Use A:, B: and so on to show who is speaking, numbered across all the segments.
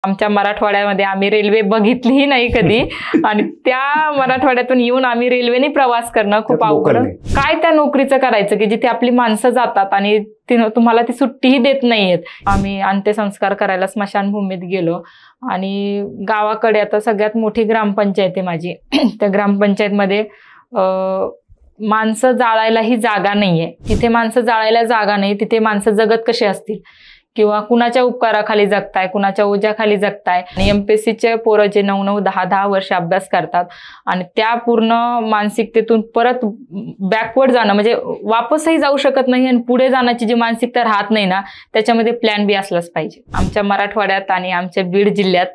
A: आमच्या मराठवाड्यामध्ये आम्ही रेल्वे बघितलीही नाही कधी आणि त्या मराठवाड्यातून येऊन आम्ही रेल्वेने प्रवास करणं खूप अवघड. काय त्या नोकरीचं करायचं की जिथे आपली माणसं जातात आणि तुम्हाला ती सुट्टीही देत नाहीयेत. आम्ही अंत्यसंस्कार करायला स्मशानभूमीत गेलो आणि गावाकडे आता सगळ्यात मोठी ग्रामपंचायत आहे माझी. त्या ग्रामपंचायतमध्ये माणसं जाळायलाही जागा नाहीये. तिथे माणसं जाळायला जागा नाही, तिथे माणसं जगत कशी असतील किंवा कुणाच्या उपकाराखाली जगताय, कुणाच्या ओझ्याखाली जगताय. आणि एमपीएससीचे पोरं जे 9-9, 10-10 वर्ष अभ्यास करतात आणि त्या पूर्ण मानसिकतेतून परत बॅकवर्ड जाणं म्हणजे वापसही जाऊ शकत नाही आणि पुढे जाण्याची जी मानसिकता राहत नाही ना, त्याच्यामध्ये प्लॅन बी असलाच पाहिजे. आमच्या मराठवाड्यात आणि आमच्या बीड जिल्ह्यात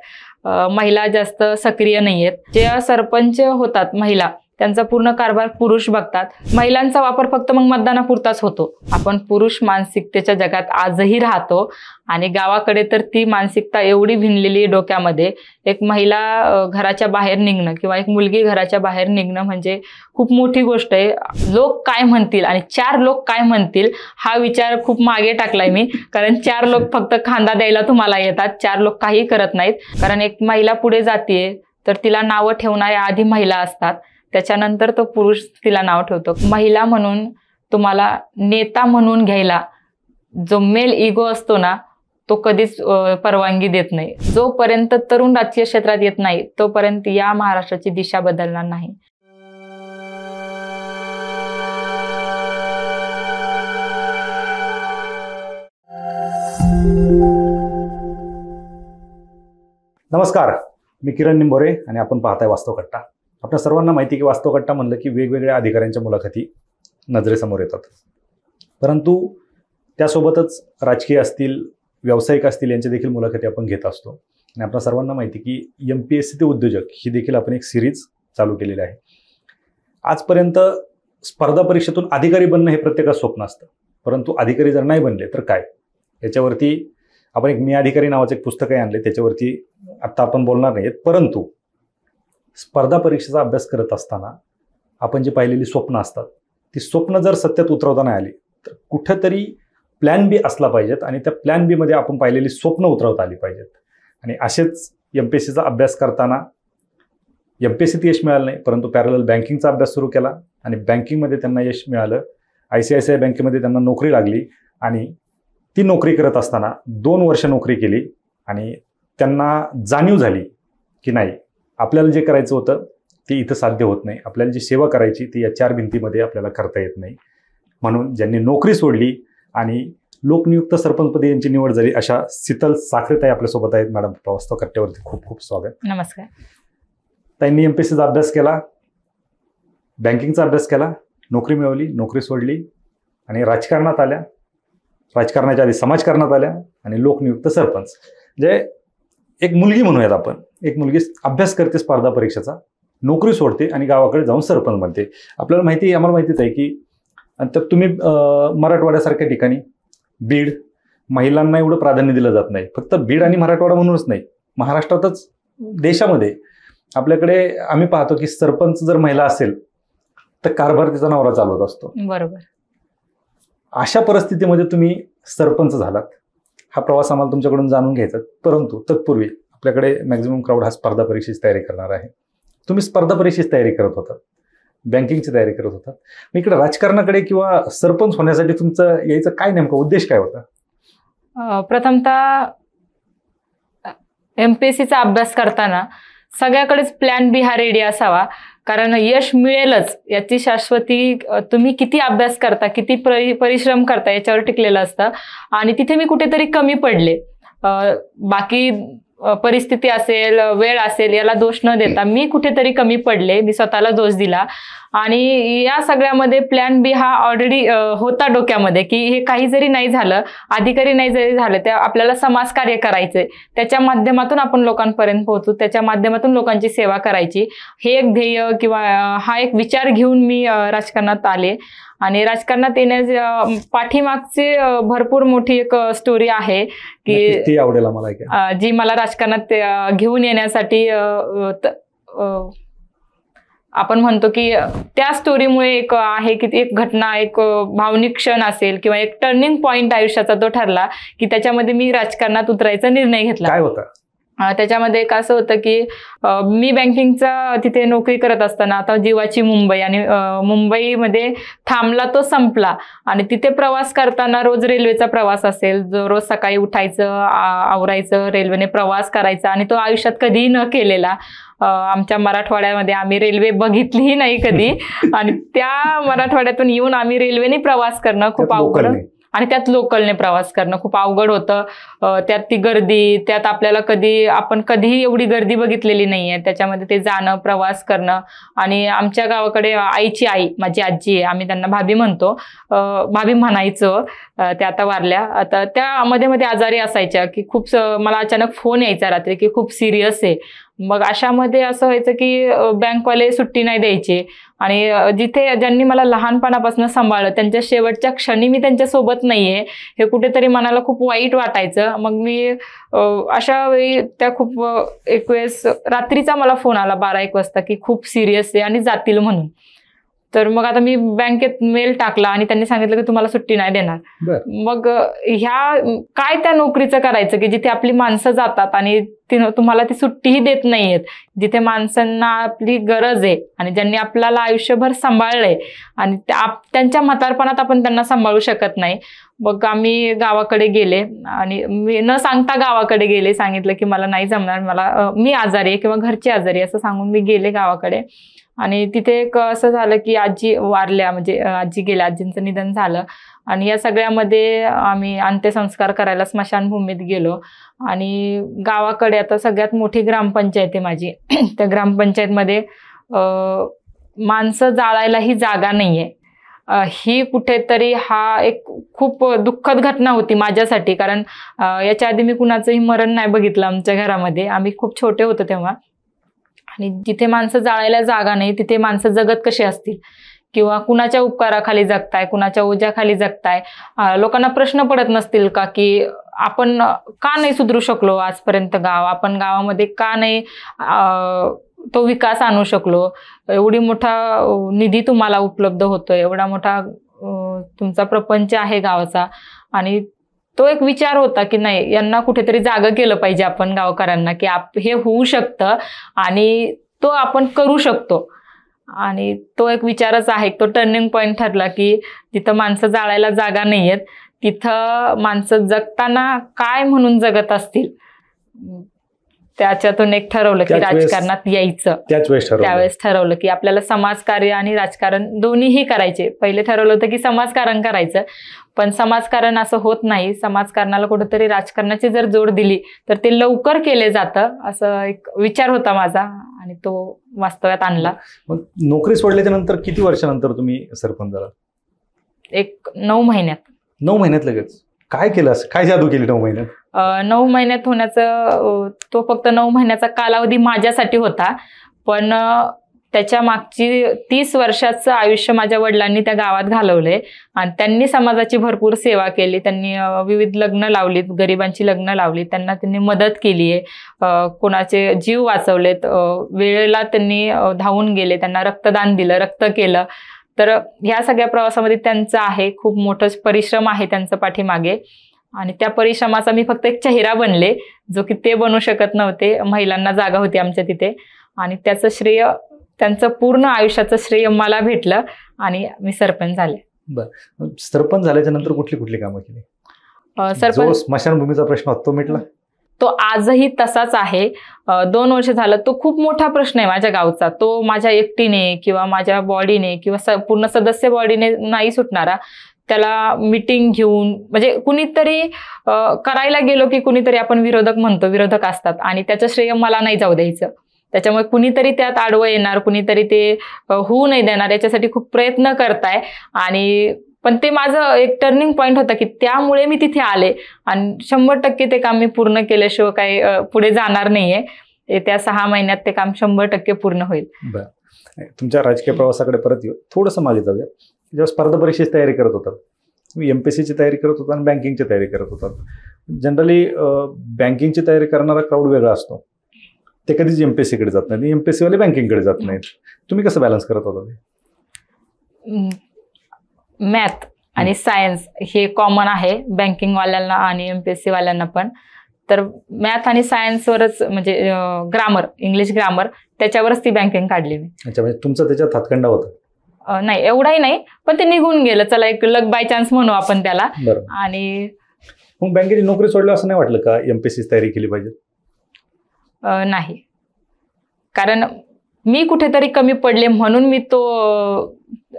A: महिला जास्त सक्रिय नाहीयेत. जे सरपंच होतात महिला, त्यांचा पूर्ण कारभार पुरुष बघतात. महिलांचा वापर फक्त मग मतदानापुरताच होतो. आपण पुरुष मानसिकतेच्या जगात आजही राहतो आणि गावाकडे तर ती मानसिकता एवढी भिनलेली डोक्यामध्ये. एक महिला घराच्या बाहेर निघणं किंवा एक मुलगी घराच्या बाहेर निघणं म्हणजे खूप मोठी गोष्ट आहे. लोक काय म्हणतील आणि 4 लोक काय म्हणतील हा विचार खूप मागे टाकलाय मी. कारण 4 लोक फक्त खांदा द्यायला तुम्हाला येतात, 4 लोक काही करत नाहीत. कारण एक महिला पुढे जातीये तर तिला नावं ठेवणाऱ्या आधी महिला असतात, त्याच्यानंतर तो पुरुष तिला नाव ठेवतो. महिला म्हणून तुम्हाला नेता म्हणून घ्यायला जो मेल इगो असतो ना, तो कधीच परवानगी देत नाही. जोपर्यंत तरुण राजकीय क्षेत्रात येत नाही तोपर्यंत या महाराष्ट्राची दिशा बदलणार नाही.
B: नमस्कार, मी किरण निंबोरे आणि आपण पाहताय वास्तवकट्टा. आपल्या सर्वांना माहिती की वास्तवकट्टा म्हणलं की वेगवेगळ्या अधिकाऱ्यांच्या मुलाखती नजरेसमोर येतात. परंतु त्यासोबतच राजकीय असतील, व्यावसायिक असतील यांच्या देखील मुलाखती आपण घेत असतो. आणि आपल्या सर्वांना माहिती की MPSC ते उद्योजक ही देखील आपण एक सिरीज चालू केलेली आहे. आजपर्यंत स्पर्धा परीक्षेतून अधिकारी बनणं हे प्रत्येकाचं स्वप्न असतं. परंतु अधिकारी जर नाही बनले तर काय, याच्यावरती आपण एक मी अधिकारी नावाचं एक पुस्तकही आणले, त्याच्यावरती आत्ता आपण बोलणार नाहीत. परंतु स्पर्धा परीक्षेचा अभ्यास करत असताना आपण जी पाहिलेली स्वप्न असतात ती स्वप्न जर सत्यात उतरवता नाही आली तर कुठेतरी प्लॅन बी असला पाहिजेत आणि त्या प्लॅन बी मध्ये आपण पाहिलेली स्वप्न उतरवता आली पाहिजेत. आणि असेच MPSCचा अभ्यास करताना MPSCत यश मिळालं नाही, परंतु पॅरलल बँकिंगचा अभ्यास सुरू केला आणि बँकिंगमध्ये त्यांना यश मिळालं. ICICI बँकेमध्ये त्यांना नोकरी लागली आणि ती नोकरी करत असताना 2 वर्ष नोकरी केली आणि त्यांना जाणीव झाली की नाही, आपल्याला जे करायचं होतं ते इथं साध्य होत नाही. आपल्याला जी सेवा करायची ती या 4 भिंतीमध्ये आपल्याला करता येत नाही. म्हणून ज्यांनी नोकरी सोडली आणि लोकनियुक्त सरपंचपदी यांची निवड झाली अशा शीतल साखरेताई आपल्यासोबत आहेत. मॅडम, वास्तवकट्ट्यावरती खूप खूप स्वागत.
A: नमस्कार.
B: त्यांनी MPSCचा अभ्यास केला, बँकिंगचा अभ्यास केला, नोकरी मिळवली, नोकरी सोडली आणि राजकारणात आल्या. राजकारणाच्या आधी समाजकारणात आल्या आणि लोकनियुक्त सरपंच. म्हणजे एक मुलगी म्हणूयात आपण, एक मुलगी अभ्यास करते स्पर्धा परीक्षेचा, नोकरी सोडते आणि गावाकडे जाऊन सरपंच बनते. आपल्याला माहिती, आम्हाला माहितीच आहे की तर तुम्ही मराठवाड्यासारख्या ठिकाणी बीड, महिलांना एवढं प्राधान्य दिलं जात नाही. फक्त बीड आणि मराठवाडा म्हणूनच नाही, महाराष्ट्रातच देशामध्ये आपल्याकडे आम्ही पाहतो की सरपंच जर महिला असेल तर कारभार तिचा नवरा चालवत असतो.
A: बरोबर.
B: अशा परिस्थितीमध्ये तुम्ही सरपंच झालात. हा प्रवास आम्हाला तुमच्याकडून जाणून घ्यायचा. परंतु तत्पूर्वी आपल्याकडे मॅक्झिमम क्राऊड हा स्पर्धा परीक्षेची तयारी करणार आहे. तुम्ही स्पर्धा परीक्षेची तयारी करत होतात, बँकिंगची तयारी करत होतात. मग इकडे राजकारणाकडे किंवा सरपंच होण्यासाठी तुमचं यायचं काय नेमका उद्देश काय होता?
A: प्रथमतः MPSCचा अभ्यास करताना सगळ्याकडेच प्लॅन बी हा रेडी असावा. कारण यश मिळेलच याची शाश्वती तुम्ही किती अभ्यास करता, किती परिश्रम करता याच्यावर टिकलेलं असतं. आणि तिथे मी कुठेतरी कमी पडले, बाकी परिस्थिती असेल, वेळ असेल, याला दोष न देता मी कुठेतरी कमी पडले, मी स्वतःला दोष दिला. आणि या सगळ्यामध्ये प्लॅन बी हा ऑलरेडी होता डोक्यामध्ये की हे काही जरी नाही झालं, अधिकारी नाही जरी झालं, त्या आपल्याला समाजकार्य करायचंय, त्याच्या माध्यमातून आपण लोकांपर्यंत पोहोचू, त्याच्या माध्यमातून लोकांची सेवा करायची, हे एक ध्येय किंवा हा एक विचार घेऊन मी राजकारणात आले. आणि राजकारणात येण्याच्या पाठीमागची भरपूर मोठी एक स्टोरी आहे की
B: आवडेल आम्हाला,
A: जी मला राजकारणात घेऊन येण्यासाठी आपण म्हणतो की त्या स्टोरीमुळे एक आहे की एक घटना, एक भावनिक क्षण असेल किंवा एक टर्निंग पॉइंट आयुष्याचा तो ठरला की त्याच्यामध्ये मी राजकारणात उतरायचा निर्णय घेतला.
B: काय होता?
A: त्याच्यामध्ये एक असं होतं की मी बँकिंगचा तिथे नोकरी करत असताना आता जीवाची मुंबई आणि मुंबईमध्ये थांबला तो संपला आणि तिथे प्रवास करताना रोज रेल्वेचा प्रवास असेल, जो रोज सकाळी उठायचं, आवरायचं, रेल्वेने प्रवास करायचा आणि तो आयुष्यात कधीही न केलेला. आमच्या मराठवाड्यामध्ये आम्ही रेल्वे बघितलीही नाही कधी आणि त्या मराठवाड्यातून येऊन आम्ही रेल्वेने प्रवास करणं खूप अवघड आणि त्यात लोकलने प्रवास करणं खूप अवघड होतं. त्यात ती गर्दी, त्यात आपल्याला आपण कधीही एवढी गर्दी बघितलेली नाहीये. त्याच्यामध्ये ते जाणं, प्रवास करणं आणि आमच्या गावाकडे आईची आई, माझी आजी आहे, आम्ही त्यांना भाभी म्हणतो, भाभी म्हणायचो. त्या आता वारल्या. आता त्या मध्ये मध्ये आजारी असायच्या की खूप मला अचानक फोन यायचा रात्री की खूप सिरियस आहे. मग अशामध्ये असं व्हायचं की बँकवाले सुट्टी नाही द्यायचे आणि ज्यांनी मला लहानपणापासून सांभाळलं त्यांच्या शेवटच्या क्षणी मी त्यांच्या सोबत नाहीये हे कुठेतरी मनाला खूप वाईट वाटायचं. मग मी अशा वेळी त्या खूप एक वेळेस रात्रीचा मला फोन आला 12-1 वाजता की खूप सिरियस आहे आणि जातील म्हणून. तर मग आता मी बँकेत मेल टाकला आणि त्यांनी सांगितलं की तुम्हाला सुट्टी नाही देणार. मग काय त्या नोकरीचं करायचं की जिथे आपली माणसं जातात आणि तुम्हाला ती सुट्टीही देत नाहीयेत, जिथे माणसांना आपली गरज आहे आणि ज्यांनी आपल्याला आयुष्यभर सांभाळलंय आणि त्यांच्या म्हातारपणात आपण त्यांना सांभाळू शकत नाही. मग आम्ही गावाकडे गेले आणि मी न सांगता गावाकडे गेले. सांगितलं की मला नाही जमणार, मी आजारी आहे किंवा घरचे आजारी असं सांगून मी गेले गावाकडे. आणि तिथे एक असं झालं की आजी वारल्या, म्हणजे आजी गेल्या, आजींचं निधन झालं आणि या सगळ्यामध्ये आम्ही अंत्यसंस्कार करायला स्मशानभूमीत गेलो. आणि गावाकडे आता सगळ्यात मोठी ग्रामपंचायत आहे माझी. त्या ग्रामपंचायतमध्ये माणसं जाळायलाही जागा नाहीये. ही कुठेतरी हा एक खूप दुःखद घटना होती माझ्यासाठी, कारण याच्या आधी मी कुणाचंही मरण नाही बघितलं आमच्या घरामध्ये. आम्ही खूप छोटे होतो तेव्हा. आणि जिथे माणसं जाळायला जागा नाही तिथे माणसं जगत कशी असतील किंवा कुणाच्या उपकाराखाली जगताय, कुणाच्या ओझ्याखाली जगताय. लोकांना प्रश्न पडत नसतील का की आपण का नाही सुधरू शकलो आजपर्यंत आपण गावामध्ये का नाही तो विकास आणू शकलो, एवढी मोठा निधी तुम्हाला उपलब्ध होतोय, एवढा मोठा तुमचा प्रपंच आहे गावाचा. आणि तो एक विचार होता की नाही, यांना कुठेतरी जागं केलं पाहिजे आपण गावकऱ्यांना की हे होऊ शकतं आणि तो आपण करू शकतो. आणि तो एक विचारच आहे, तो टर्निंग पॉइंट ठरला की जिथं माणसं जाळायला जागा नाहीयेत तिथं माणसं जगताना काय म्हणून जगत असतील. त्याच्यातून एक ठरवलं की राजकारणात यायचं. त्यावेळेस ठरवलं की आपल्याला समाजकार्य आणि राजकारण दोन्हीही करायचे. पहिले ठरवलं होतं की समाजकारण करायचं, पण समाजकारण असं होत नाही. समाजकारणाला कुठेतरी राजकारणाची जर जोड दिली तर ते लवकर केले जातं, असं एक विचार होता माझा आणि तो वास्तव्यात आणला.
B: मग नोकरी सोडल्याच्या नंतर किती वर्षानंतर तुम्ही सरपंच झाला?
A: एक 9 महिन्यात.
B: 9 महिन्यात लगेच? काय केलं, काय जादू केली 9 महिन्यात?
A: 9 महिन्यात होण्याचं तो फक्त 9 महिन्याचा कालावधी माझ्यासाठी होता, पण त्याच्या मागची 30 वर्षाचं आयुष्य माझ्या वडिलांनी त्या गावात घालवलंय आणि त्यांनी समाजाची भरपूर सेवा केली. त्यांनी विविध लग्न लावलीत, गरिबांची लग्न लावली, त्यांना त्यांनी मदत केली आहे, कोणाचे जीव वाचवलेत, वेळेला त्यांनी धावून गेले, त्यांना रक्तदान दिलं, रक्त केलं. तर ह्या सगळ्या प्रवासामध्ये त्यांचं आहे खूप मोठं परिश्रम आहे त्यांचं पाठीमागे. आणि त्या परिश्रमाचा मी फक्त एक चेहरा बनले, जो की ते बनू शकत नव्हते. महिलांना जागा होती आमच्या तिथे आणि त्याचं श्रेय, त्यांचं पूर्ण आयुष्याचं श्रेय मला भेटलं आणि मी सरपंच झाले.
B: बरं, सरपंच झाल्याच्या नंतर कुठली कुठली कामं केली?
A: सरपंच,
B: स्मशानभूमीचा प्रश्न होता तो मिटला?
A: तो आजही तसाच आहे. 2 वर्ष झालं. तो खूप मोठा प्रश्न आहे माझ्या गावचा. तो माझ्या एकटीने किंवा माझ्या बॉडीने किंवा पूर्ण सदस्य बॉडीने नाही सुटणारा. त्याला मीटिंग घेऊन, म्हणजे कुणीतरी करायला गेलो की कुणीतरी, आपण विरोधक म्हणतो, विरोधक असतात आणि त्याचं श्रेय मला नाही जाऊ द्यायचं. त्याच्यामुळे कुणीतरी त्यात आडवं येणार, कुणीतरी ते होऊ नाही देणार, याच्यासाठी खूप प्रयत्न करताय. आणि पण ते माझं एक टर्निंग पॉइंट होता की त्यामुळे मी तिथे आले आणि 100% ते काम मी पूर्ण केल्याशिवाय काही पुढे जाणार नाहीये. येत्या 6 महिन्यात ते काम 100% पूर्ण होईल.
B: बरं, तुमच्या राजकीय प्रवासाकडे परत येऊ, थोडंसं मागे जाऊया. जेव्हा स्पर्धा परीक्षेची तयारी करत होतात, तुम्ही MPSCची तयारी करत होता आणि बँकिंगची तयारी करत होतात. जनरली बँकिंगची तयारी करणारा क्राऊड वेगळा असतो, ते कधीच MPSCकडे जात नाही, MPSC वाले बँकिंगकडे जात नाहीत. तुम्ही कसं बॅलन्स करत होता ते?
A: मॅथ आणि सायन्स हे कॉमन आहे बँकिंग वाल्यांना आणि MPSC वाल्यांना पण. तर मॅथ आणि सायन्सवरच म्हणजे ग्रामर, इंग्लिश ग्रामर त्याच्यावरच ती बँकिंग काढली मी.
B: अच्छा, म्हणजे तुमचं त्याच्यात हातखंडा होता?
A: नाही, एवढाही नाही, पण ते निघून गेलं. चला, एक लक बाय चान्स म्हणू आपण त्याला. आणि
B: मग बँकेची नोकरी सोडली असं नाही वाटलं का एमपीएससी तयारी केली पाहिजे?
A: नाही, कारण मी कुठेतरी कमी पडले म्हणून मी तो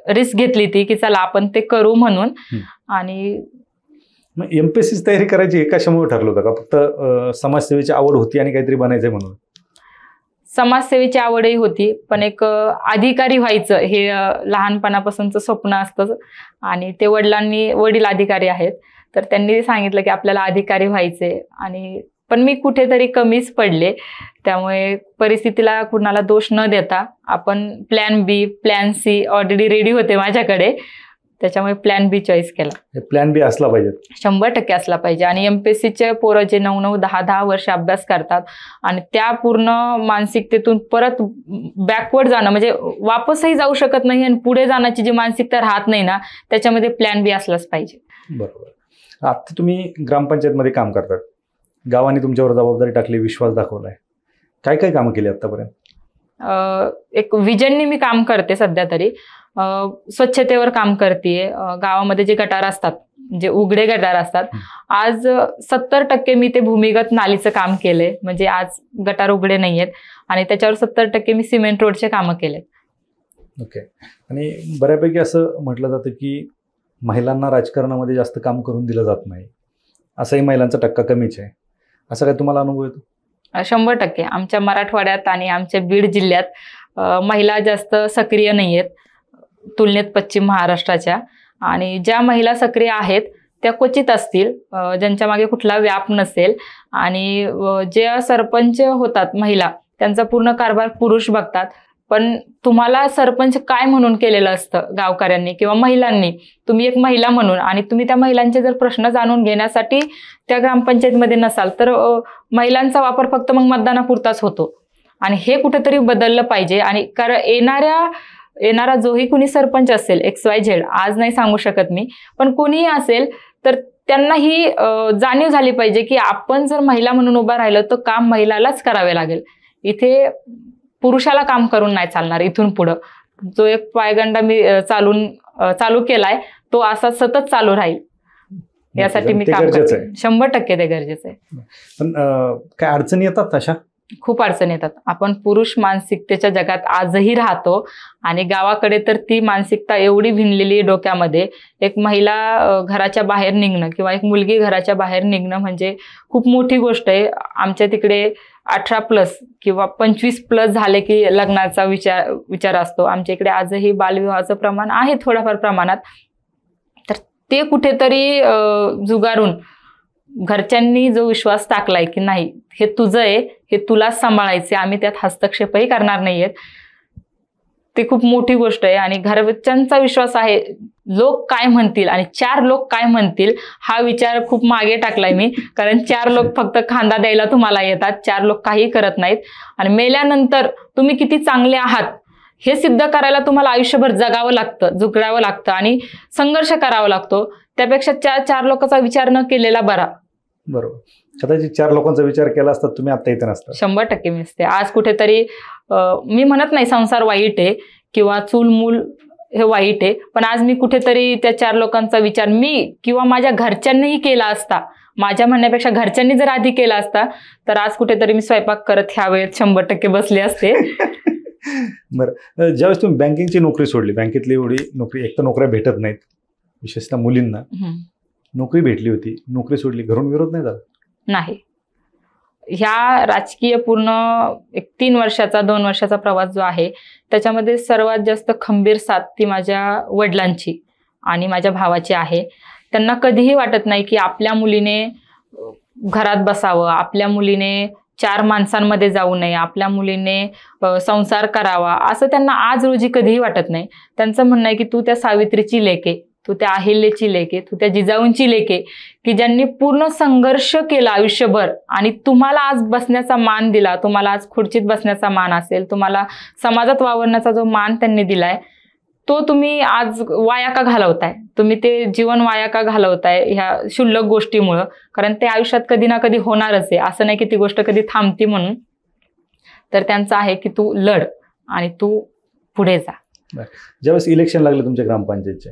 A: रिस्क घेतली ती की चला आपण ते करू म्हणून. आणि
B: मग एमपीएससी तयारी करायची कशामुळे ठरलं होतं का? फक्त समाजसेवेची आवड होती आणि काहीतरी बनायचंय म्हणून?
A: समाजसेवेची आवडही होती, पण एक अधिकारी व्हायचं हे लहानपणापासूनचं स्वप्न असतं. आणि ते वडील अधिकारी आहेत, तर त्यांनी सांगितलं की आपल्याला अधिकारी व्हायचे. आणि पण मी कुठेतरी कमीच पडले. त्यामुळे परिस्थितीला कुणाला दोष न देता आपण प्लॅन बी, प्लॅन सी ऑलरेडी रेडी होते माझ्याकडे, त्याच्यामुळे प्लॅन बी चॉईस केला.
B: प्लॅन बी असला पाहिजे,
A: 100% असला पाहिजे. आणि एमपीएससीचे पोरं जे 9-9, 10-10 वर्ष अभ्यास करतात आणि त्या पूर्ण मानसिकतेतून परत बॅकवर्ड जाणं म्हणजे वापसही जाऊ शकत नाही आणि पुढे जाण्याची जी मानसिकता राहत नाही ना, त्याच्यामध्ये प्लॅन बी असलाच पाहिजे.
B: बरोबर. आता तुम्ही ग्रामपंचायतमध्ये काम करतात, गावाने तुमच्यावर जबाबदारी टाकली, विश्वास दाखवलाय, काय काय कामं केली आतापर्यंत?
A: एक विजनने मी काम करते सध्या तरी. स्वच्छतेवर काम करते. गावामध्ये जे गटार असतात, जे उघडे गटार असतात, आज 70% मी ते भूमिगत नालीचं काम केलंय. म्हणजे आज गटार उघडे नाहीयेत आणि त्याच्यावर 70% मी सिमेंट रोडचे कामं केलेत.
B: ओके. आणि बऱ्यापैकी असं म्हटलं जातं की महिलांना राजकारणामध्ये जास्त काम करून दिलं जात नाही, असंही महिलांचा टक्का कमीच आहे, असं काय तुम्हाला अनुभव येतो?
A: 100%. आमच्या मराठवाड्यात आणि आमच्या बीड जिल्ह्यात महिला जास्त सक्रिय नाहीयेत तुलनेत पश्चिम महाराष्ट्राच्या. आणि ज्या महिला सक्रिय आहेत त्या क्वचित असतील, ज्यांच्या मागे कुठला व्याप नसेल. आणि जे सरपंच होतात महिला, त्यांचा पूर्ण कारभार पुरुष बघतात. पण तुम्हाला सरपंच काय म्हणून केलेलं असतं गावकऱ्यांनी किंवा महिलांनी, तुम्ही एक महिला म्हणून, आणि तुम्ही त्या महिलांचे जर प्रश्न जाणून घेण्यासाठी त्या ग्रामपंचायतमध्ये नसाल तर महिलांचा वापर फक्त मग मतदानापुरताच होतो. आणि हे कुठेतरी बदललं पाहिजे. आणि कारण येणारा जोही कुणी सरपंच असेल, XYZ, आज नाही सांगू शकत मी, पण कोणीही असेल, तर त्यांना ही जाणीव झाली पाहिजे की आपण जर महिला म्हणून उभा राहिलो तर काम महिलालाच करावे लागेल. इथे पुरुषाला काम करून नाही चालणार. इथून पुढं जो एक पायगंडा मी चालू केलाय तो असा सतत चालू राहील, यासाठी मी काम करते. 100% ते गरजेचं आहे.
B: पण काय अडचणी येतात तशा?
A: खूप अडचणी येतात. आपण पुरुष मानसिकतेच्या जगात आजही राहतो आणि गावाकडे तर ती मानसिकता एवढी भिनलेली डोक्यामध्ये. एक महिला घराच्या बाहेर निघणं किंवा एक मुलगी घराच्या बाहेर निघणं म्हणजे खूप मोठी गोष्ट आहे. आमच्या तिकडे 18+ किंवा 25+ झाले की लग्नाचा विचार असतो. आमच्या इकडे आजही बालविवाहाचं प्रमाण आहे थोड्याफार प्रमाणात. तर ते कुठेतरी जुगारून घरच्यांनी जो विश्वास टाकलाय की नाही हे तुझं आहे, हे तुलाच सांभाळायचे, आम्ही त्यात हस्तक्षेपही करणार नाहीयेत, ते खूप मोठी गोष्ट आहे. आणि घरच्यांचा विश्वास आहे, लोक काय म्हणतील आणि 4 लोक काय म्हणतील हा विचार खूप मागे टाकलाय मी. कारण 4 लोक फक्त खांदा द्यायला तुम्हाला येतात, 4 लोक काही करत नाहीत. आणि मेल्यानंतर तुम्ही किती चांगले आहात हे सिद्ध करायला तुम्हाला आयुष्यभर जगावं लागतं, झुकडावं लागतं आणि संघर्ष करावा लागतो. त्यापेक्षा 4 लोकांचा विचार न केलेला बरा.
B: बरोबर. कदाचित 4 लोकांचा विचार केला असता तुम्ही आता इथे नसता.
A: 100% मी असते. आज कुठेतरी मी म्हणत नाही संसार वाईट आहे किंवा चूल मूल हे वाईट आहे, पण आज मी कुठेतरी त्या 4 लोकांचा विचार मी किंवा माझ्या घरच्यांनीही केला असता, माझ्या म्हणण्यापेक्षा घरच्यांनी जर आधी केला असता तर आज कुठेतरी मी स्वयंपाक करत ह्या वेळेत 100% बसले असते.
B: बरं, ज्यावेळेस तुम्ही बँकिंगची नोकरी सोडली, बँकेतली एवढी नोकरी, एक तर नोकऱ्या भेटत नाहीत विशेषतः मुलींना, नोकरी भेटली होती, नोकरी सोडली, घरून विरोध नाही झाला?
A: नाही. ह्या राजकीय पूर्ण एक 3 वर्षाचा 2 वर्षाचा प्रवास जो आहे त्याच्यामध्ये सर्वात जास्त खंबीर साथ ती माझ्या वडिलांची आणि माझ्या भावाची आहे. त्यांना कधीही वाटत नाही की आपल्या मुलीने घरात बसावं, आपल्या मुलीने 4 माणसांमध्ये जाऊ नये, आपल्या मुलीने संसार करावा, असं त्यांना आज रोजी कधीही वाटत नाही. त्यांचं म्हणणं आहे की तू त्या सावित्रीची लेक आहे, तू त्या अहिल्याची लेक आहे, तू त्या जिजाऊंची लेक आहे की ज्यांनी पूर्ण संघर्ष केला आयुष्यभर आणि तुम्हाला आज बसण्याचा मान दिला, तुम्हाला आज खुर्चीत बसण्याचा मान असेल, तुम्हाला समाजात वावरण्याचा जो मान त्यांनी दिलाय तो तुम्ही आज वाया का घालवताय, तुम्ही ते जीवन वाया का घालवताय ह्या क्षुल्लक गोष्टीमुळं. कारण ते आयुष्यात कधी ना कधी होणारच आहे, असं नाही की ती गोष्ट कधी थांबती म्हणून. तर त्यांचं आहे की तू लढ आणि तू पुढे जा.
B: ज्यावेळेस इलेक्शन लागले तुमच्या ग्रामपंचायतचे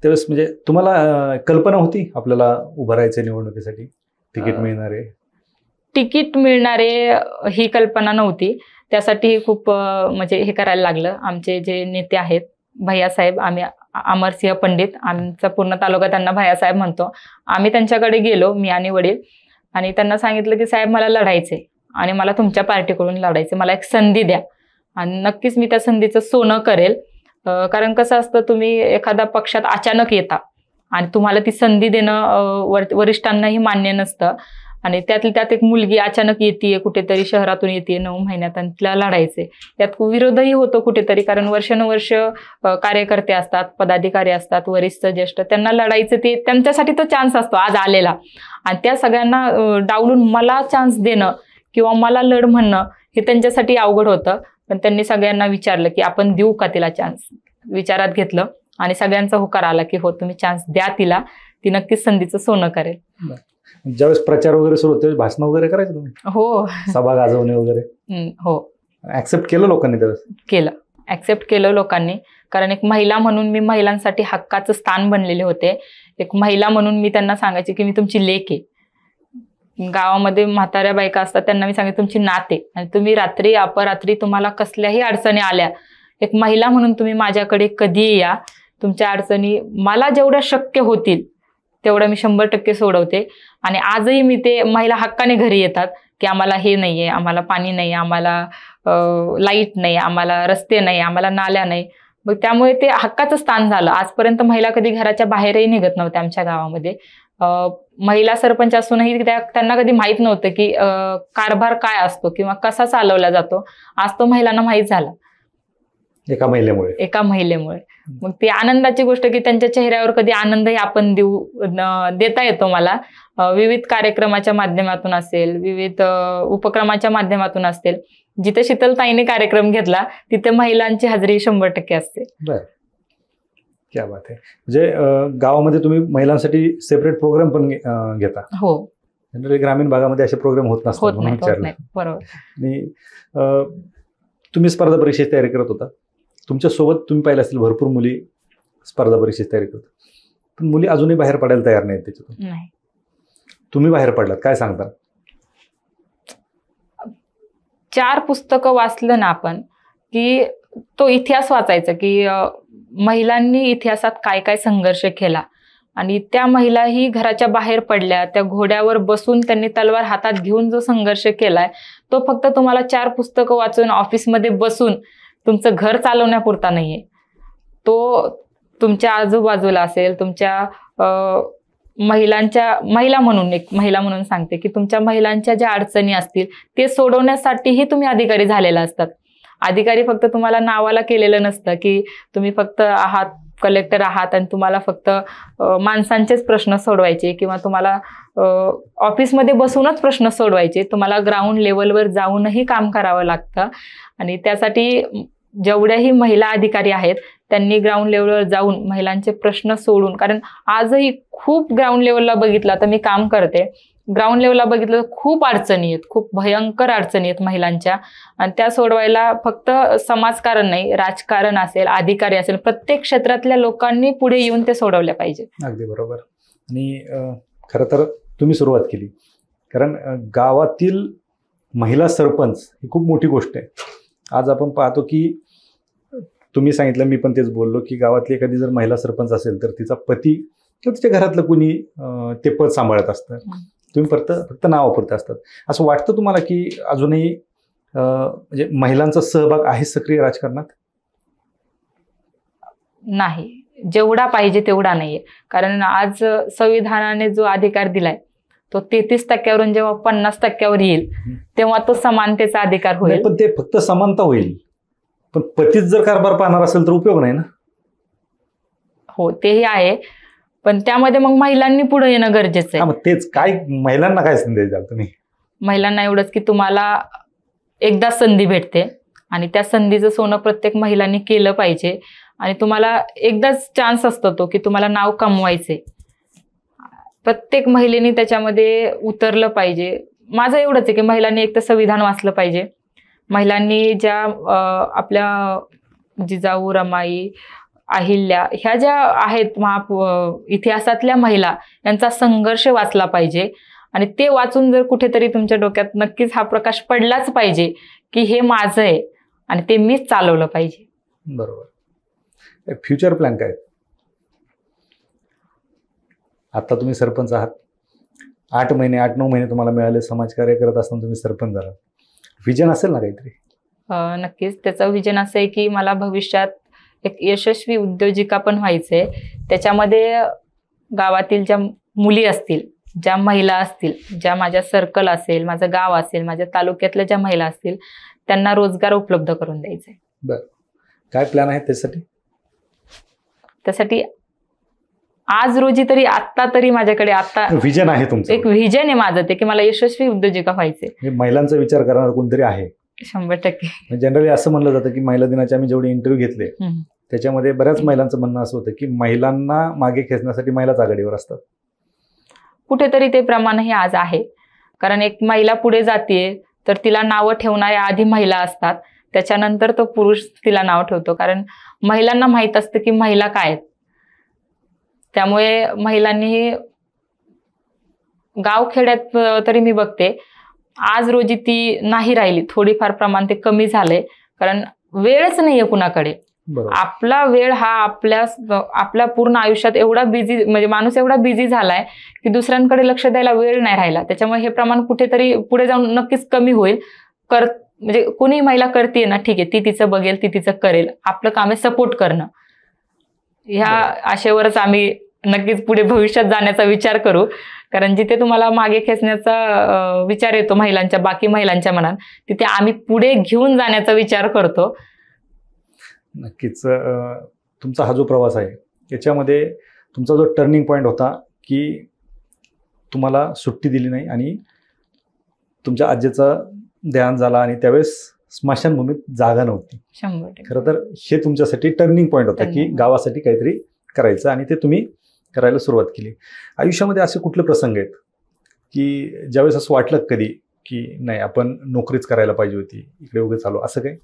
B: त्यावेळेस म्हणजे तुम्हाला कल्पना होती आपल्याला उभं राहायचं निवडणुकीसाठी, तिकीट मिळणार आहे?
A: तिकीट मिळणारे ही कल्पना नव्हती. त्यासाठी खूप म्हणजे हे करायला लागलं. आमचे जे नेते आहेत भैयासाहेब, आम्ही अमरसिंह पंडित, आमचा पूर्ण तालुका त्यांना भैयासाहेब म्हणतो. आम्ही त्यांच्याकडे गेलो, मी आणि वडील, आणि त्यांना सांगितलं की साहेब मला लढायचे आणि मला तुमच्या पार्टीकडून लढायचे, मला एक संधी द्या आणि नक्कीच मी त्या संधीचं सोनं करेल. कारण कसं असतं, तुम्ही एखाद्या पक्षात अचानक येता आणि तुम्हाला ती संधी देणं वरिष्ठांनाही मान्य नसतं. आणि त्यातली त्यात एक मुलगी अचानक येते, कुठेतरी शहरातून येते 9 महिन्यात, आणि तिला लढायचे. त्यात विरोधही होतो कुठेतरी, कारण वर्षानुवर्ष कार्यकर्ते असतात, पदाधिकारी असतात, वरिष्ठ ज्येष्ठ, त्यांना लढायचं, ते त्यांच्यासाठी तो चान्स असतो आज आलेला. आणि त्या सगळ्यांना डावलून मला चान्स देणं किंवा मला लढ म्हणणं हे त्यांच्यासाठी अवघड होतं. पण त्यांनी सगळ्यांना विचारलं की आपण देऊ का तिला चान्स, विचारात घेतलं आणि सगळ्यांचा होकार आला की हो तुम्ही चान्स द्या तिला, ती नक्कीच संधीचं सोनं करेल.
B: ज्यावेळेस प्रचार वगैरे सुरू होते भाषण वगैरे करायचं तुम्ही?
A: हो.
B: सभा गाजवणे वगैरे?
A: हो.
B: ऍक्सेप्ट केलं लोकांनी त्यावेळेस?
A: केलं, ऍक्सेप्ट केलं लोकांनी. कारण एक महिला म्हणून मी महिलांसाठी हक्काचं स्थान बनलेले होते. एक महिला म्हणून मी त्यांना सांगायचे की मी तुमची लेक आहे. गावामध्ये म्हाताऱ्या बायका असतात, त्यांना मी सांगितलं तुमची नात आहे आणि तुम्ही रात्री अपरात्री तुम्हाला कसल्याही अडचणी आल्या, एक महिला म्हणून तुम्ही माझ्याकडे कधीही या, तुमच्या अडचणी मला जेवढ्या शक्य होतील तेवढं मी 100% सोडवते. आणि आजही मी ते महिला हक्काने घरी येतात की आम्हाला हे नाहीये, आम्हाला पाणी नाही, आम्हाला लाईट नाही, आम्हाला रस्ते नाही, आम्हाला नाल्या नाही. मग त्यामुळे ते हक्काचं स्थान झालं. आजपर्यंत महिला कधी घराच्या बाहेरही निघत नव्हत्या आमच्या गावामध्ये. महिला सरपंच असूनही त्यांना कधी माहीत नव्हतं की कारभार काय असतो किंवा कसा चालवला जातो. आज तो महिलांना माहीत झाला एका महिलेमुळे. मग ती आनंदाची गोष्ट की त्यांच्या चेहऱ्यावर कधी आनंदही आपण देता येतो मला. विविध कार्यक्रमाच्या माध्यमातून असेल, विविध उपक्रमाच्या माध्यमातून असेल, जिथे शीतलताईने कार्यक्रम घेतला तिथे महिलांची हजेरी 100% असते.
B: क्या बात आहे. म्हणजे गावामध्ये तुम्ही महिलांसाठी सेपरेट प्रोग्राम पण घेता?
A: हो.
B: जनरली ग्रामीण भागामध्ये असे प्रोग्राम होत नसतात म्हणून विचारलं.
A: बरोबर.
B: आणि तुम्ही स्पर्धा परीक्षेची तयारी करत होता, तुमच्यासोबत तुम्ही पाहिलं असेल भरपूर मुली स्पर्धा परीक्षेची तयारी करतात, पण मुली अजूनही बाहेर पडायला तयार नाहीत त्याच्यातून.
A: नाही.
B: तुम्ही बाहेर पडलात, काय सांगता?
A: 4 पुस्तकं वाचलं ना आपण की तो इतिहास वाचायचा की महिलांनी इतिहासात काय काय संघर्ष केला आणि त्या महिलाही घराच्या बाहेर पडल्या, त्या घोड्यावर बसून त्यांनी तलवार हातात घेऊन जो संघर्ष केलाय तो फक्त तुम्हाला 4 पुस्तकं वाचून ऑफिसमध्ये बसून तुमचं घर चालवण्यापुरता नाहीये. तो तुमच्या आजूबाजूला असेल, तुमच्या महिला म्हणून सांगते की तुमच्या महिलांच्या ज्या अडचणी असतील ते सोडवण्यासाठीही तुम्ही अधिकारी झालेला असतात. अधिकारी फक्त तुम्हाला नावाला केलेलं नसतं की तुम्ही फक्त आहात, कलेक्टर आहात आणि तुम्हाला फक्त माणसांचेच प्रश्न सोडवायचे किंवा तुम्हाला ऑफिसमध्ये बसूनच प्रश्न सोडवायचे. तुम्हाला ग्राउंड लेवलवर जाऊनही काम करावं लागतं. आणि त्यासाठी जेवढ्याही महिला अधिकारी आहेत त्यांनी ग्राउंड लेवलवर जाऊन महिलांचे प्रश्न सोडून, कारण आजही खूप ग्राउंड लेवलला बघितलं, तर मी काम करते, ग्राउंड लेवलला बघितलं खूप अडचणी आहेत, खूप भयंकर अडचणी आहेत महिलांच्या. आणि त्या सोडवायला फक्त समाजकारण नाही, राजकारण असेल, अधिकारी असेल, प्रत्येक क्षेत्रातल्या लोकांनी पुढे येऊन ते सोडवल्या पाहिजे.
B: अगदी बरोबर. आणि खरं तर तुम्ही सुरुवात केली, कारण गावातील महिला सरपंच ही खूप मोठी गोष्ट आहे. आज आपण पाहतो की तुम्ही सांगितलं, मी पण तेच बोललो की गावातली एखादी जर महिला सरपंच असेल तर तिचा पती किंवा तिच्या घरातलं कुणी ते पद सांभाळत असतं. तुम्ही फक्त नावापुरते असतात. असं वाटतं तुम्हाला की अजूनही म्हणजे महिलांचा सहभाग आहे सक्रिय राजकारणात?
A: नाही, जेवढा पाहिजे तेवढा नाहीये. कारण आज संविधानाने जो अधिकार दिलाय तो 33% जेव्हा 50% येईल तेव्हा तो समानतेचा अधिकार होईल.
B: पण ते फक्त समानता होईल, पण पतीच जर कारभार पाहणार असेल तर उपयोग नाही ना.
A: हो, तेही आहे, पण त्यामध्ये मग महिलांनी पुढे येणं गरजेचं आहे.
B: तेच, काय महिलांना काय संदेश द्याल तुम्ही?
A: महिलांना एवढंच की तुम्हाला एकदा संधी भेटते आणि त्या संधीचं सोनं प्रत्येक महिलांनी केलं पाहिजे. आणि तुम्हाला एकदाच चान्स असतो तो की तुम्हाला नाव कमवायचे. प्रत्येक महिलेने त्याच्यामध्ये उतरलं पाहिजे. माझं एवढंच आहे की महिलांनी एक तर संविधान वाचलं पाहिजे. महिलांनी ज्या आपल्या जिजाऊ, रमाई, अहिल्या ह्या ज्या आहेत इतिहासातल्या महिला, यांचा संघर्ष वाचला पाहिजे. आणि ते वाचून जर कुठेतरी तुमच्या डोक्यात नक्कीच हा प्रकाश पडलाच पाहिजे की हे माझं आहे आणि ते मीच चालवलं पाहिजे.
B: बरोबर. फ्युचर प्लॅन काय? आता तुम्ही सरपंच आहात, 8 महिने 8-9 महिने तुम्हाला मिळाले समाजकार्य करत असताना तुम्ही सरपंच झाला. विजन असेल ना काहीतरी?
A: नक्कीच. त्याचं विजन असं आहे की मला भविष्यात एक यशस्वी उद्योजिका पण व्हायचंय. त्याच्यामध्ये गावातील ज्या मुली असतील, ज्या महिला असतील, ज्या माझ्या सर्कल असेल, माझं गाव असेल, माझ्या तालुक्यातल्या ज्या महिला असतील, त्यांना रोजगार उपलब्ध करून द्यायचा आहे.
B: बरं. काय प्लॅन आहे त्यासाठी?
A: त्यासाठी आज रोजी तरी आत्ता तरी माझ्याकडे आता
B: विजन आहे तुमचं? एक
A: विजन आहे माझं ते की मला यशस्वी उद्योजिका व्हायचे.
B: महिलांचा विचार करणार कोणतरी आहे?
A: 100%.
B: जनरली असं म्हणलं जातं की महिला दिनाचे आम्ही जेवढे इंटरव्ह्यू घेतले त्याच्यामध्ये बऱ्याच महिलांचं म्हणणं असं होतं की महिलांना मागे खेचण्यासाठी महिलाच आघाडीवर असतात.
A: कुठेतरी ते प्रमाणही आज आहे. कारण एक महिला पुढे जाते तर तिला नावं ठेवणाऱ्या आधी महिला असतात, त्याच्यानंतर तो पुरुष तिला नाव ठेवतो. कारण महिलांना माहीत असतं की महिला काय आहेत. त्यामुळे महिलांनी गावखेड्यात तरी मी बघते आज रोजी ती नाही राहिली, थोडीफार प्रमाण ते कमी झालंय. कारण वेळच नाहीये कुणाकडे. आपला वेळ हा आपल्या पूर्ण आयुष्यात एवढा बिझी, म्हणजे माणूस एवढा बिझी झालाय की दुसऱ्यांकडे लक्ष द्यायला वेळ नाही राहिला. त्याच्यामुळे हे प्रमाण कुठेतरी पुढे जाऊन नक्कीच कमी होईल. म्हणजे कोणी महिला करते ना, ठीक आहे, ती तिचं बघेल, ती तिचं करेल. आपलं काम आहे सपोर्ट करणं. ह्या आशेवरच आम्ही नक्कीच पुढे भविष्यात जाण्याचा विचार करू. कारण जिथे तुम्हाला मागे खेचण्याचा विचार येतो महिलांच्या, बाकी महिलांच्या मनात, तिथे आम्ही पुढे घेऊन जाण्याचा विचार करतो.
B: नक्कीच. तुमचा हा जो प्रवास आहे याच्यामध्ये तुमचा जो टर्निंग पॉईंट होता की तुम्हाला सुट्टी दिली नाही आणि तुमच्या आजीचा देहांत झाला आणि त्यावेळेस स्मशानभूमीत जागा नव्हती.
A: 100%.
B: खरं तर हे तुमच्यासाठी टर्निंग पॉईंट होता की गावासाठी काहीतरी करायचं आणि ते तुम्ही करायला सुरुवात केली. आयुष्यामध्ये असे कुठले प्रसंग आहेत की ज्यावेळेस असं वाटलं कधी की नाही आपण नोकरीच करायला पाहिजे होती, इकडे उगे चालू, असं काही?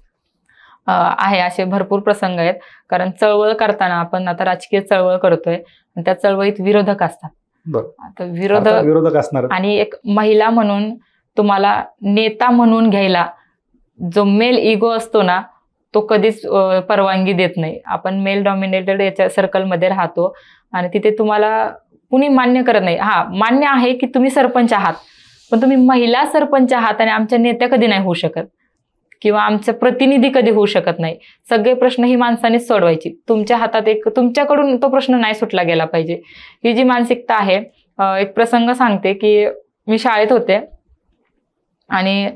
A: आहे, असे भरपूर प्रसंग आहेत. कारण चळवळ करताना आपण आता राजकीय चळवळ करतोय आणि त्या चळवळीत विरोधक असतात. आता
B: विरोधक असणार.
A: आणि एक महिला म्हणून तुम्हाला नेता म्हणून घ्यायला जो मेल इगो असतो ना, तो कधीच परवानगी देत नाही. आपण मेल डॉमिनेटेड याच्या सर्कलमध्ये राहतो आणि तिथे तुम्हाला कुणी मान्य करत नाही. हा, मान्य आहे की तुम्ही सरपंच आहात, पण तुम्ही महिला सरपंच आहात आणि आमच्या नेत्या कधी नाही होऊ शकत किंवा आमचे प्रतिनिधी कधी होऊ शकत नाही. सगळे प्रश्न ही माणसानेच सोडवायची. तुमच्या हातात तुमच्याकडून तो प्रश्न नाही सुटला गेला पाहिजे. ही जी मानसिकता आहे. एक प्रसंग सांगते की मी शाळेत होते आणि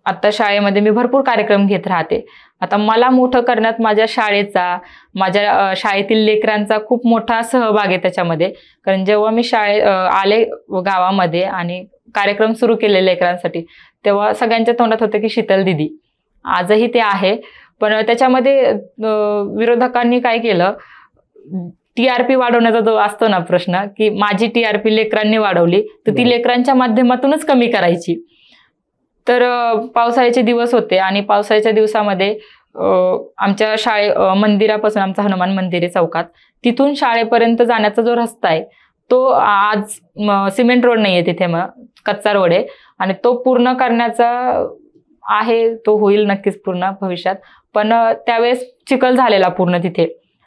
A: आता शाळेमध्ये मी भरपूर कार्यक्रम घेत राहते. आता मला मोठं करण्यात माझ्या शाळेचा, माझ्या शाळेतील लेकरांचा खूप मोठा सहभाग आहे त्याच्यामध्ये. कारण जेव्हा मी आले गावामध्ये आणि कार्यक्रम सुरू केले लेकरांसाठी, तेव्हा सगळ्यांच्या तोंडात होतं की शीतल दिदी. आजही ते आहे. पण त्याच्यामध्ये विरोधकांनी काय केलं, TRP वाढवण्याचा जो असतो ना प्रश्न, की माझी TRP लेकरांनी वाढवली तर ती लेकरांच्या माध्यमातूनच कमी करायची. तर पावसाळ्याचे दिवस होते आणि पावसाळ्याच्या दिवसामध्ये आमच्या मंदिरापासून, आमचं हनुमान मंदिर आहे चौकात, तिथून शाळेपर्यंत जाण्याचा जो रस्ता आहे तो आज सिमेंट रोड नाहीये तिथे, मग कच्चा रोड आहे आणि तो पूर्ण करण्याचा आहे. तो होईल नक्कीच पूर्ण भविष्यात. पण त्यावेळेस चिखल झालेला पूर्ण तिथे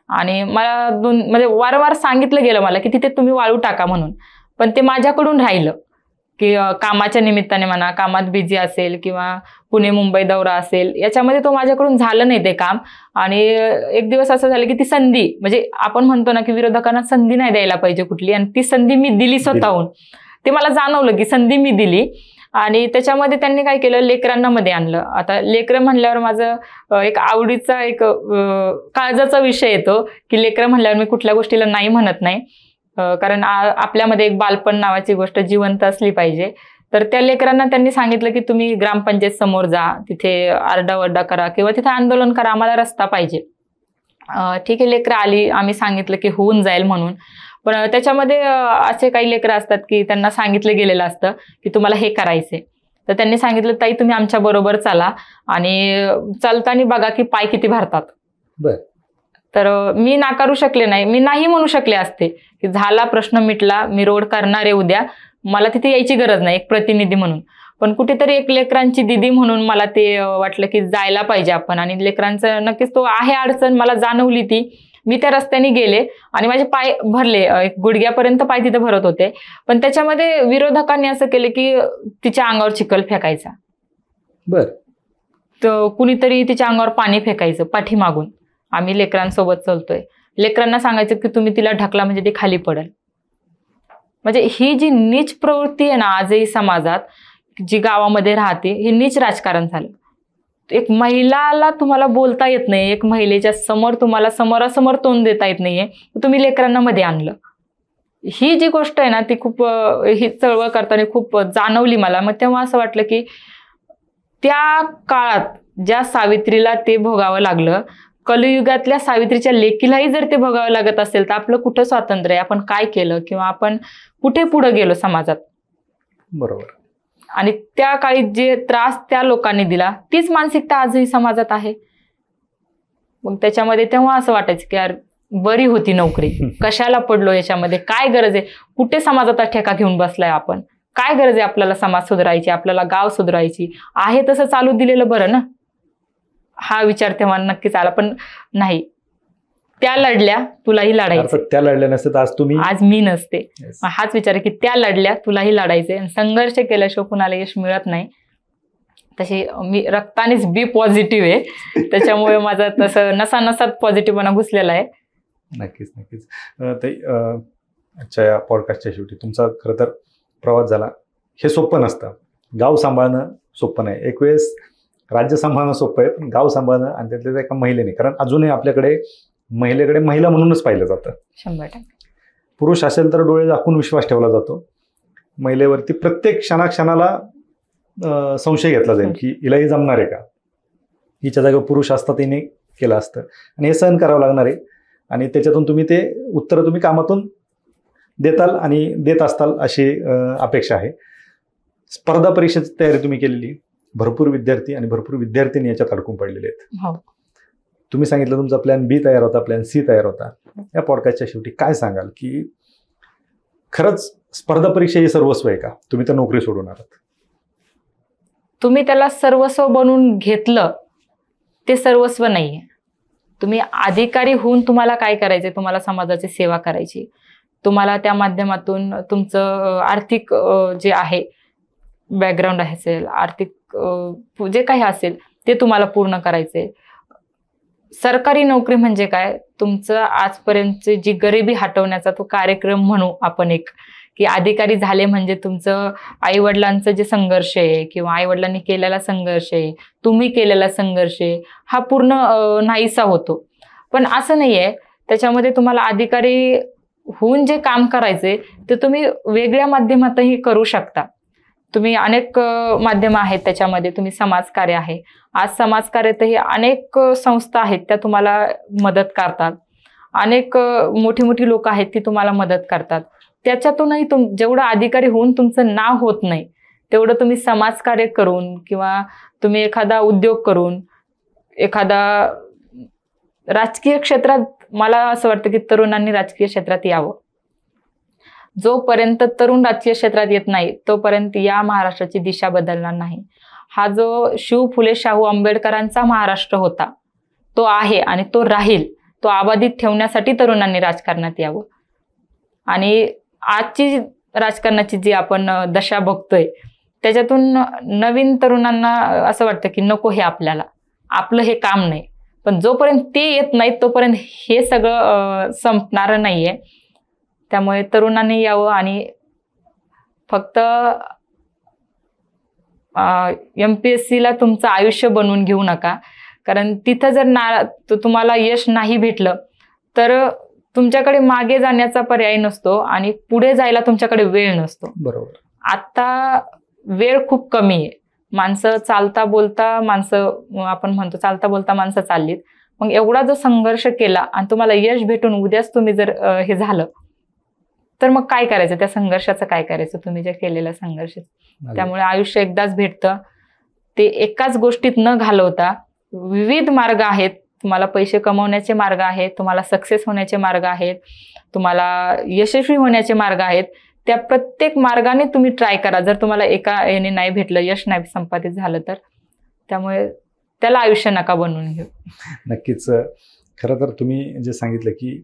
A: आणि मला म्हणजे वारंवार सांगितलं गेलं मला की तिथे तुम्ही वाळू टाका म्हणून. पण ते माझ्याकडून राहिलं की कामाच्या निमित्ताने म्हणा, कामात बिझी असेल किंवा पुणे मुंबई दौरा असेल, याच्यामध्ये तो माझ्याकडून झालं नाही ते काम. आणि एक दिवस असं झालं की ती संधी, म्हणजे आपण म्हणतो ना की विरोधकांना संधी नाही द्यायला पाहिजे कुठली, आणि ती संधी मी दिली स्वतःहून. ते मला जाणवलं की संधी मी दिली आणि त्याच्यामध्ये त्यांनी काय केलं, लेकरांना मध्ये आणलं. आता लेकरं म्हणल्यावर माझं एक आवडीचा एक काळजाचा विषय येतो की लेकरं म्हणल्यावर मी कुठल्या गोष्टीला नाही म्हणत नाही. कारण आपल्यामध्ये एक बालपण नावाची गोष्ट जिवंत असली पाहिजे. तर त्या लेकरांना त्यांनी सांगितलं की तुम्ही ग्रामपंचायत समोर जा, तिथे आरडाओरडा करा किंवा तिथे आंदोलन करा, आम्हाला रस्ता पाहिजे. ठीक आहे, लेकरं आली, आम्ही सांगितलं की होऊन जाईल म्हणून. पण त्याच्यामध्ये असे काही लेकरं असतात की त्यांना सांगितलं गेलेलं असतं की तुम्हाला हे करायचंय. तर त्यांनी सांगितलं ताई तुम्ही आमच्या बरोबर चाला आणि चालताना बघा की पाय किती भरतात.
B: बर.
A: तर मी नाकारू शकले नाही, मी नाही म्हणू शकले असते की झाला प्रश्न मिटला, मी रोड करणार आहे उद्या, मला तिथे यायची गरज नाही एक प्रतिनिधी म्हणून. पण कुठेतरी एक लेकरांची दिदी म्हणून मला ते वाटलं की जायला पाहिजे आपण. आणि लेकरांचं नक्कीच तो आहे अडचण मला जाणवली ती. मी त्या रस्त्याने गेले आणि माझे पाय भरले, एक गुडघ्यापर्यंत पाय तिथे भरत होते. पण त्याच्यामध्ये विरोधकांनी असं केलं की तिच्या अंगावर चिखल फेकायचा.
B: बर.
A: तर कुणीतरी तिच्या अंगावर पाणी फेकायचं पाठीमागून. आम्ही लेकरांसोबत चालतोय, लेकरांना सांगायचं की तुम्ही तिला ढकला म्हणजे ती खाली पडेल. म्हणजे ही जी नीच प्रवृत्ती आहे ना आजही समाजात, जी गावामध्ये राहते, हे नीच राजकारण झालं. एक महिलाला तुम्हाला बोलता येत नाही, एक महिलेच्या समोर तुम्हाला समोरासमोर तोंड देता येत नाहीये, तुम्ही लेकरांना मध्ये आणलं. ही जी गोष्ट आहे ना ती खूप ही चळवळ करताना खूप जाणवली मला. मग तेव्हा असं वाटलं की त्या काळात ज्या सावित्रीला ते भोगावं लागलं, कलियुगातल्या सावित्रीच्या लेकीलाही जर ते भोगावं लागत असेल तर आपलं कुठं स्वातंत्र्य आहे, आपण काय केलं किंवा आपण कुठे पुढे गेलो समाजात.
B: बरोबर.
A: आणि त्या काळी जे त्रास त्या लोकांनी दिला तीच मानसिकता आजही समाजात आहे. मग त्याच्यामध्ये तेव्हा असं वाटायचं की यार बरी होती नोकरी, कशाला पडलो याच्यामध्ये, काय गरज आहे, कुठे समाजाचा ठेका घेऊन बसलाय आपण, काय गरज आहे आपल्याला समाज सुधारायची, आपल्याला गाव सुधारायची, आहे तसं चालू दिलेलं बरं ना. हा विचार तेव्हा नक्कीच आला. पण नाही, त्या लढल्या तुलाही लढायचं,
B: त्या लढल्या नसते तर आज
A: मी नसते. हाच विचार आहे की त्या लढल्या तुलाही लढायचे. संघर्ष केल्याशिवाय कुणाला यश मिळत नाही. तशी मी रक्तानेच बी पॉझिटिव्ह आहे, त्याच्यामुळे माझा तसं नसात पॉझिटिव्हपणा घुसलेला आहे.
B: नक्कीच नक्कीच. आजच्या या पॉडकास्टच्या शेवटी तुमचा खरं तर प्रवास झाला. हे सोपं नसतं, गाव सांभाळणं सोपं नाही. एक वेळेस राज्य सांभाळणं सोपं आहे, पण गाव सांभाळणं आणि त्यातल्या एका महिलेने, कारण अजूनही आपल्याकडे महिलेकडे महिला म्हणूनच पाहिलं जातं.
A: 100%.
B: पुरुष असेल तर डोळे झाकून विश्वास ठेवला जातो. महिलेवरती प्रत्येक क्षणाक्षणाला संशय घेतला जाईल की हिलाही जमणार आहे का, हिच्या जागेवर पुरुष असता तिने केलं असतं, आणि हे सहन करावं लागणार आहे. आणि त्याच्यातून तुम्ही ते उत्तरं तुम्ही कामातून देताल आणि देत असताल अशी अपेक्षा आहे. स्पर्धा परीक्षेची तयारी तुम्ही केलेली, भरपूर विद्यार्थी आणि भरपूर विद्यार्थिनी याच्यात अडकून पडलेले आहेत. तुम्ही सांगितलं तुमचा प्लॅन बी तयार होता, प्लॅन सी तयार होता. या पॉडकास्टच्या शेवटी काय सांगाल की खरंच स्पर्धा परीक्षा ही सर्वस्व आहे का? तुम्ही तर नोकरी सोडून आलात.
A: तुम्ही त्याला सर्वस्व बनवून घेतलं ते सर्वस्व नाहीये. तुम्ही अधिकारी होऊन तुम्हाला काय करायचंय, तुम्हाला समाजाची सेवा करायची, तुम्हाला त्या माध्यमातून तुमचं आर्थिक जे आहे बॅकग्राऊंड असेल, आर्थिक जे काही असेल ते तुम्हाला पूर्ण करायचंय. सरकारी नोकरी म्हणजे काय, तुमचं आजपर्यंतची जी गरिबी हटवण्याचा तो कार्यक्रम म्हणू आपण एक, की अधिकारी झाले म्हणजे तुमचं आईवडिलांचं जे संघर्ष आहे किंवा आईवडिलांनी केलेला संघर्ष आहे, तुम्ही केलेला संघर्ष आहे, हा पूर्ण नाहीसा होतो. पण असं नाहीये, त्याच्यामध्ये तुम्हाला अधिकारी होऊन जे काम करायचे ते तुम्ही वेगळ्या माध्यमातही करू शकता. तुम्ही अनेक माध्यम आहेत त्याच्यामध्ये, तुम्ही समाजकार्य आहे, आज समाजकार्यातही अनेक संस्था आहेत त्या तुम्हाला मदत करतात, अनेक मोठी मोठी लोक आहेत ती तुम्हाला मदत करतात. त्याच्यातूनही जेवढं अधिकारी होऊन तुमचं नाव होत नाही तेवढं तुम्ही समाजकार्य करून किंवा तुम्ही एखादा उद्योग करून, एखादा राजकीय क्षेत्रात, मला असं वाटतं की तरुणांनी राजकीय क्षेत्रात यावं. जोपर्यंत तरुण राजकीय क्षेत्रात येत नाही तोपर्यंत या महाराष्ट्राची दिशा बदलणार नाही. हा जो शिव फुले शाहू आंबेडकरांचा महाराष्ट्र होता तो आहे आणि तो राहील. तो अबाधित ठेवण्यासाठी तरुणांनी राजकारणात यावं. आणि आजची राजकारणाची जी आपण दशा बघतोय त्याच्यातून नवीन तरुणांना असं वाटतं की नको हे आपल्याला, आपलं हे काम नाही. पण जोपर्यंत ते येत नाहीत तोपर्यंत हे सगळं संपणार नाहीये. त्यामुळे तरुणांनी यावं आणि फक्त MPSCला तुमचं आयुष्य बनवून घेऊ नका. कारण तिथं जर तुम्हाला यश नाही भेटलं तर तुमच्याकडे मागे जाण्याचा पर्याय नसतो आणि पुढे जायला तुमच्याकडे वेळ नसतो.
B: बरोबर.
A: आता वेळ खूप कमी आहे. माणसं चालता बोलता माणसं, आपण म्हणतो चालता बोलता माणसं चाललीत, मग एवढा जो संघर्ष केला आणि तुम्हाला यश भेटून उद्याच तुम्ही जर हे झालं तर मग काय करायचं, त्या संघर्षाचं काय करायचं, तुम्ही जे केलेलं संघर्ष. त्यामुळे आयुष्य एकदाच भेटतं, ते एकाच गोष्टीत न घालवता विविध मार्ग आहेत. तुम्हाला पैसे कमवण्याचे मार्ग आहेत, तुम्हाला सक्सेस होण्याचे मार्ग आहेत, तुम्हाला यशस्वी होण्याचे मार्ग आहेत. त्या प्रत्येक मार्गाने तुम्ही ट्राय करा. जर तुम्हाला एका याने नाही भेटलं, यश नाही संपादित झालं तर, त्यामुळे त्याला आयुष्य नका बनवून घेऊ.
B: नक्कीच. खरं तर तुम्ही जे सांगितलं की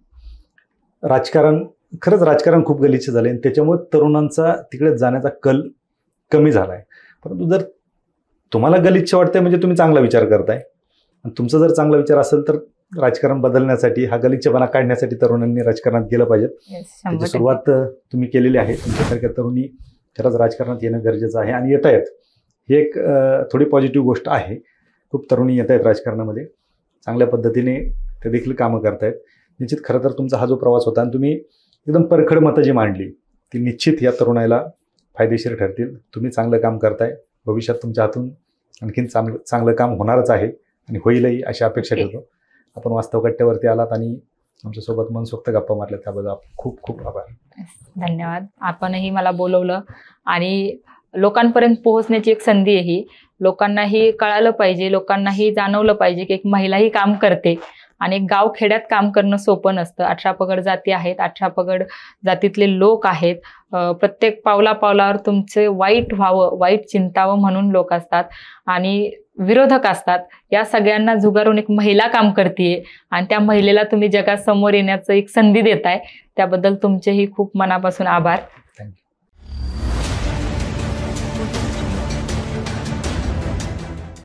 B: खरंच राजकारण खूप गलिच्छ झाले आणि त्याच्यामुळे तरुणांचा तिकडे जाण्याचा कल कमी झाला आहे. परंतु जर तुम्हाला गलिच्छ वाटतंय म्हणजे तुम्ही चांगला विचार करताय, आणि तुमचा जर चांगला विचार असेल तर राजकारण बदलण्यासाठी, हा गलिच्छपणा काढण्यासाठी तरुणांनी राजकारणात गेलं पाहिजे. त्याची सुरुवात तुम्ही केलेली आहे. तुमच्यासारख्या तरुणी खरंच राजकारणात येणं गरजेचं आहे आणि येत आहेत. ही एक थोडी पॉझिटिव्ह गोष्ट आहे. खूप तरुणी येत आहेत राजकारणामध्ये, चांगल्या पद्धतीने ते देखील कामं करतायत. निश्चित खरं तर तुमचा हा जो प्रवास होता आणि तुम्ही एकदम परखड मतं जी मांडली ती निश्चित या तरुणाला फायदेशीर ठरतील. तुम्ही चांगलं काम करताय, भविष्यात तुमच्या हातून आणखीन चांगलं काम होणारच आहे आणि होईलही अशी अपेक्षा ठेवतो. आपण वास्तवकट्ट्यावरती आलात आणि आमच्यासोबत मनसोक्त गप्पा मारल्या त्याबद्दल खूप खूप आभार.
A: धन्यवाद. आपणही मला बोलवलं आणि लोकांपर्यंत पोहोचण्याची एक संधी आहे ही. लोकांनाही कळालं पाहिजे, लोकांनाही जाणवलं पाहिजे की एक महिलाही काम करते आणि एक गाव खेड्यात काम करणं सोपं नसतं. 18 पगड जाती आहेत, 18 पगड जातीतले लोक आहेत. प्रत्येक पावलापावलावर तुमचे वाईट व्हावं, वाईट चिंतावं म्हणून लोक असतात आणि विरोधक असतात. या सगळ्यांना झुगारून एक महिला काम करते आणि त्या महिलेला तुम्ही जगात समोर येण्याचं एक संधी देताय. त्याबद्दल तुमचेही खूप मनापासून आभार.
B: थँक्यू.